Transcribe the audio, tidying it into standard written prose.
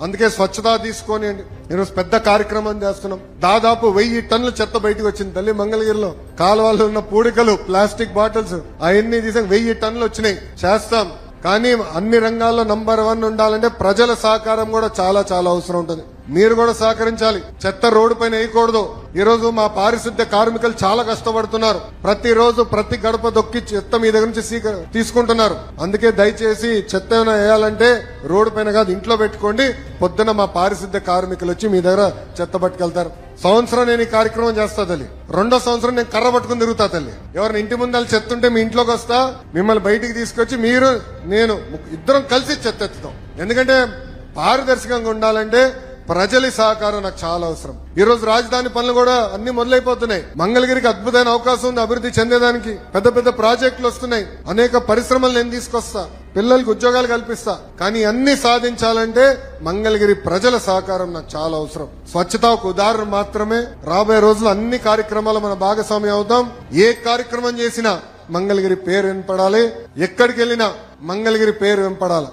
అందుకే స్వచ్ఛత తీసుకొని ఈరోజు పెద్ద కార్యక్రమం చేస్తున్నాం. దాదాపు 1000 టన్నుల చెత్త బయటకు వచ్చింది తల్లి మంగళగిరిలో. కాలువల్లో ఉన్న పూడికలు, ప్లాస్టిక్ బాటిల్స్ అవన్నీ తీసాక 1000 టన్నులు వచ్చినాయి. చేస్తాం. కానీ అన్ని రంగాల్లో నంబర్ 1 ఉండాలంటే ప్రజల సహకారం కూడా చాలా చాలా అవసరం ఉంటుంది. మీరు కూడా సహకరించాలి. చెత్త రోడ్డు పైన వేయకూడదు. ఈ రోజు మా పారిశుద్ధ్య కార్మికులు చాలా కష్టపడుతున్నారు. ప్రతిరోజు ప్రతి గడప దొక్కి చెత్త మీ దగ్గర నుంచి తీసుకుంటున్నారు. అందుకే దయచేసి చెత్త ఏమైనా వేయాలంటే రోడ్డు పైన కాదు, ఇంట్లో పెట్టుకోండి. పొద్దున మా పారిశుద్ధ్య కార్మికులు వచ్చి మీ దగ్గర చెత్త పట్టుకెళ్తారు. సంవత్సరం నేను ఈ కార్యక్రమం చేస్తా తల్లి. 2వ సంవత్సరం నేను కర్ర పట్టుకుని తిరుగుతా తల్లి. ఎవరిని ఇంటి ముందు చెత్త ఉంటే మీ ఇంట్లోకి వస్తా, మిమ్మల్ని బయటికి తీసుకొచ్చి మీరు నేను ఇద్దరం కలిసి చెత్త ఎత్తుతాం. ఎందుకంటే పారదర్శకంగా ఉండాలంటే ప్రజల సహకారం నాకు చాలా అవసరం. ఈ రోజు రాజధాని పనులు కూడా అన్ని మొదలైపోతున్నాయి. మంగళగిరికి అద్భుతమైన అవకాశం ఉంది అభివృద్ధి చెందేదానికి. పెద్ద పెద్ద ప్రాజెక్టులు వస్తున్నాయి. అనేక పరిశ్రమలు నేను తీసుకొస్తా, పిల్లలకు ఉద్యోగాలు కల్పిస్తా. కానీ అన్ని సాధించాలంటే మంగళగిరి ప్రజల సహకారం నాకు చాలా అవసరం. స్వచ్ఛత ఒక ఉదాహరణ మాత్రమే. రాబోయే రోజులు అన్ని కార్యక్రమాలు మన భాగస్వామ్యం అవుతాం. ఏ కార్యక్రమం చేసినా మంగళగిరి పేరు వినపడాలి. ఎక్కడికి వెళ్ళినా మంగళగిరి పేరు వినపడాలి.